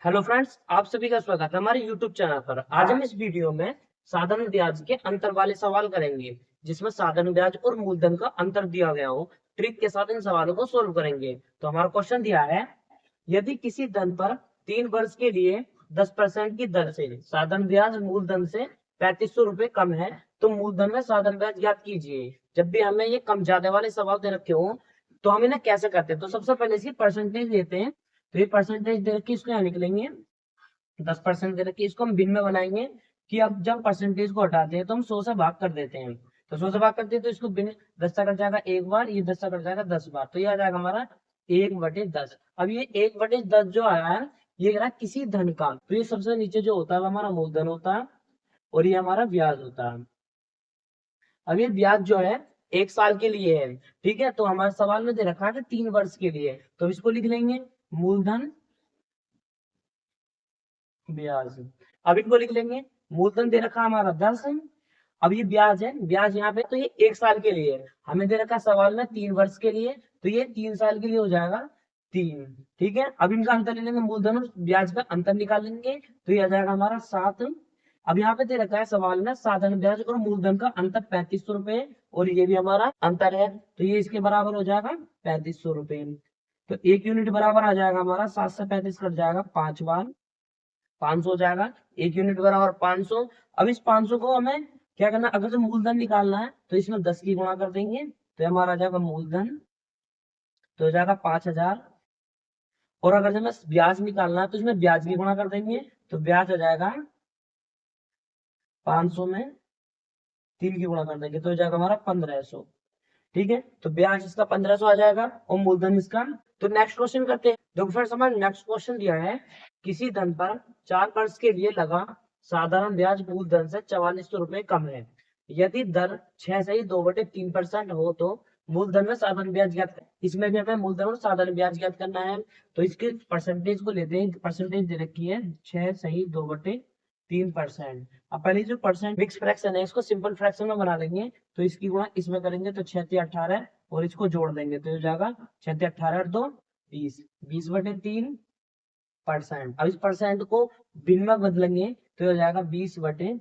Hello friends, आप सभी का स्वागत है हमारे यूट्यूब चैनल पर। आज हम इस वीडियो में साधारण ब्याज के अंतर वाले सवाल करेंगे, जिसमें साधारण ब्याज और मूलधन का अंतर दिया गया हो। ट्रिक के साथ इन सवालों को सोल्व करेंगे। तो हमारा क्वेश्चन दिया है, यदि किसी धन पर 3 वर्ष के लिए 10% की दर से साधारण ब्याज मूलधन से 3500 रुपए कम है, तो मूलधन में साधारण ब्याज ज्ञात कीजिए। जब भी हमें ये कम ज्यादा वाले सवाल दे रखे हो, तो हम इन्हें कैसे करते हैं? तो सबसे पहले इसकी परसेंटेज लेते हैं। तो ये परसेंटेज दे रखी, इसको यहाँ लिख लेंगे। 10% दे रखी, इसको हम भिन्न में बनाएंगे कि अब जब परसेंटेज को हटाते हैं तो हम 100 से भाग कर देते हैं। तो 100 से भाग करते हैं तो इसको भिन्न 10 से कट जाएगा एक बार, ये 10 से कट जाएगा 10 बार, तो ये आ जाएगा हमारा 1/10। अब ये 1/10 जो आया है, ये रहा किसी धन का। तो ये सबसे नीचे जो होता है वो हमारा मूलधन होता है, और ये हमारा ब्याज होता है। अब ये ब्याज जो है 1 साल के लिए है, ठीक है। तो हमारे सवाल में दे रखा है 3 वर्ष के लिए, तो इसको लिख लेंगे मूलधन ब्याज। अब इनको लिख लेंगे। मूलधन दे रखा हमारा 10। अब ये ब्याज है, ब्याज यहाँ पे, तो ये 1 साल के लिए है। हमें दे रखा सवाल में 3 वर्ष के लिए, तो ये 3 साल के लिए हो जाएगा 3। ठीक है, अब इनका अंतर ले लेंगे, मूलधन और ब्याज का अंतर निकाल लेंगे, तो ये आ जाएगा हमारा 7। अब यहाँ पे दे रखा है सवाल में साधारण ब्याज और मूलधन का अंतर 3500 रुपए, और ये भी हमारा अंतर है, तो ये इसके बराबर हो जाएगा 3500 रुपए। तो 1 यूनिट बराबर आ जाएगा हमारा 7 से 35 कट जाएगा 5 बार, 500 हो जाएगा। 1 यूनिट बराबर 500। अब इस 500 को हमें क्या करना है? अगर जो मूलधन निकालना है तो इसमें 10 की गुणा कर देंगे, तो हमारा आ जाएगा मूलधन, तो हो जाएगा 5000। और अगर हमें ब्याज निकालना है तो इसमें ब्याज की गुणा कर देंगे, तो ब्याज आ जाएगा 500 में 3 की गुणा कर देंगे, तो हो जाएगा हमारा 1500। ठीक है, तो ब्याज इसका 1500 आ जाएगा और मूलधन इसका। तो नेक्स्ट क्वेश्चन करते हैं। देखो फ्रेंड्स, हमारा नेक्स्ट क्वेश्चन दिया है, किसी धन पर 4 वर्ष के लिए लगा साधारण ब्याज मूलधन से 4400 रुपए कम है। यदि दर 6 से ही 2/3% हो, तो मूलधन में साधारण ब्याज ज्ञात इसमें भी हमें मूलधन और साधारण ब्याज ज्ञात करना है। तो इसके परसेंटेज को लेते हैं। परसेंटेज दे रखी है 6 सही 2/3%। अब पहले जो परसेंट मिक्स फ्रैक्शन है, इसको सिंपल फ्रैक्शन में बना लेंगे, तो इसकी गुणा इसमें करेंगे तो 6×18, और इसको जोड़ देंगे तो हो जाएगा 6×18 20, 20/3%। अब इस परसेंट को भिन्न में बदलेंगे तो हो जाएगा 20/3।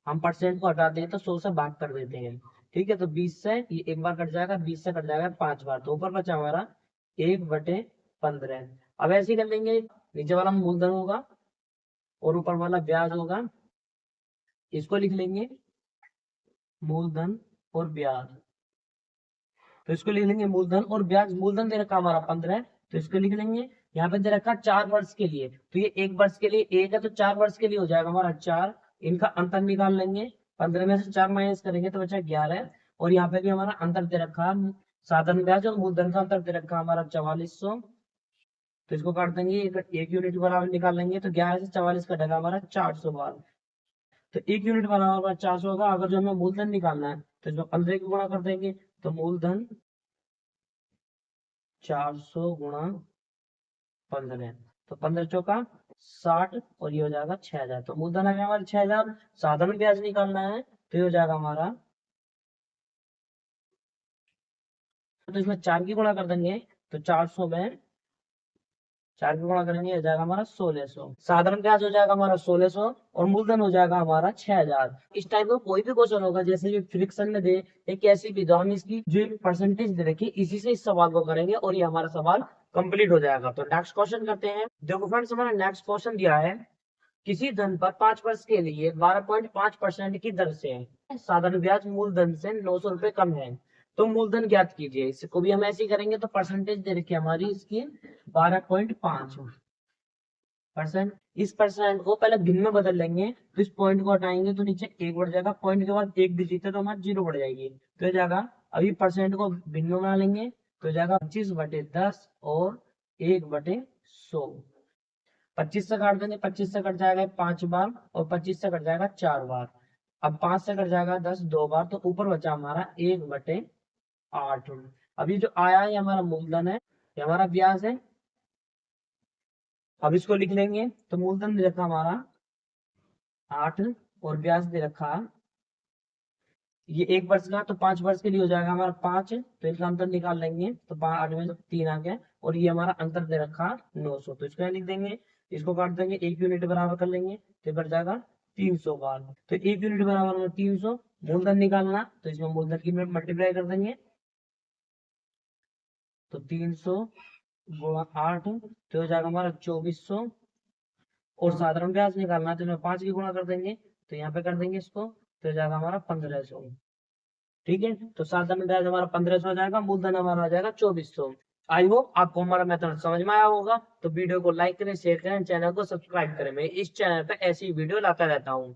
हम परसेंट को हटा दें तो 100 से भाग कर देते हैं। ठीक है, तो 20 से ये एक बार कट जाएगा, 20 से कट जाएगा 5 बार, तो ऊपर बचा हमारा 1/15। अब ऐसे ही कर लेंगे, नीचे वाला मूलधन होगा और ऊपर वाला ब्याज होगा। इसको लिख लेंगे मूलधन और ब्याज। तो इसको लिख लेंगे मूलधन और ब्याज। मूलधन दे रखा हमारा 15 है, तो इसको लिख लेंगे। यहाँ पे दे रखा 4 वर्ष के लिए, तो ये 1 वर्ष के लिए 1 है, तो 4 वर्ष के लिए हो जाएगा हमारा 4। इनका अंतर निकाल लेंगे, 15 में से 4 माइनस करेंगे तो बचा 11। और यहाँ पे भी हमारा अंतर दे रखा है, साधारण ब्याज और मूलधन का अंतर दे रखा हमारा 4400। तो इसको काट देंगे, 1 यूनिट बराबर निकाल लेंगे, तो 11 से 44 कटेगा हमारा 400 बार। तो 1 यूनिट बराबर 400 होगा। अगर जो हमें मूलधन निकालना है तो इसमें 15 की गुणा कर देंगे, तो मूलधन 400 × 15, तो 15×4 = 60, और ये हो जाएगा 6000। तो मूलधन है हमारा 6000। साधारण ब्याज निकालना है तो ये हो जाएगा हमारा, तो इसमें 4 की गुणा कर देंगे, तो 400 में 4 की गुणा करेंगे, हो जाएगा हमारा 1600। साधारण ब्याज हो जाएगा हमारा 1600 और मूलधन हो जाएगा हमारा 6000। इस टाइप का कोई भी क्वेश्चन होगा, जैसे ये फ्रिक्शन में दे एक ऐसी भी, तो हम इसकी जो परसेंटेज दे रखी इसी से इस सवाल को करेंगे और ये हमारा सवाल कंप्लीट हो जाएगा। तो नेक्स्ट क्वेश्चन करते हैं। देखो फ्रेंड्स, हमारा नेक्स्ट क्वेश्चन दिया है, किसी धन पर 5 वर्ष के लिए 12.5% की दर से साधारण ब्याज मूलधन से 900 रुपए कम है, तो मूलधन ज्ञात कीजिए। इसको भी हम ऐसे ही करेंगे। तो परसेंटेज दे रखी है हमारी इसकी 12.5%। इस परसेंट को पहले भिन्न में बदल लेंगे, तो इस पॉइंट को हटाएंगे तो नीचे 1 बढ़ जाएगा, पॉइंट के बाद 1 डिजिट है तो हमारा 0 बढ़ जाएगी, तो हो जाएगा। अभी परसेंट को भिन्न में बना लेंगे, तो हो जाएगा 25/10 और 1/100। 25 से काट देंगे, 25 से कट जाएगा 5 बार, और 25 से कट जाएगा 4 बार। अब 5 से कट जाएगा 10 2 बार, तो ऊपर बचा हमारा 1/8। अभी जो आया है ये हमारा मूलधन है, ये हमारा ब्याज है। अब इसको लिख लेंगे, तो मूलधन दे रखा हमारा 8 और ब्याज दे रखा ये 1 वर्ष का, तो 5 वर्ष के लिए हो जाएगा हमारा 5। तो इसका अंतर निकाल लेंगे, तो 8 में से 3 आ गया, और ये हमारा अंतर दे रखा 900, तो इसको यहाँ लिख देंगे। इसको काट देंगे, 1 यूनिट बराबर कर लेंगे तो बढ़ जाएगा 300 बार। तो 1 यूनिट बराबर में 300, मूलधन निकालना तो इसमें मूलधन की मल्टीप्लाई कर देंगे, तो 300 गुणा 8 तो हो जाएगा हमारा 2400। और साधारण ब्याज निकालना तो इसमें 5 की गुणा कर देंगे, तो यहाँ पे कर देंगे इसको तो हो जाएगा हमारा 1500। ठीक है, तो साधारण ब्याज हमारा 1500 हो जाएगा, मूलधन हमारा आ जाएगा 2400। आई होप आपको हमारा मेथड समझ में आया होगा। तो वीडियो को लाइक करें, शेयर करें, चैनल को सब्सक्राइब करें। मैं इस चैनल पे ऐसी वीडियो लाता रहता हूँ।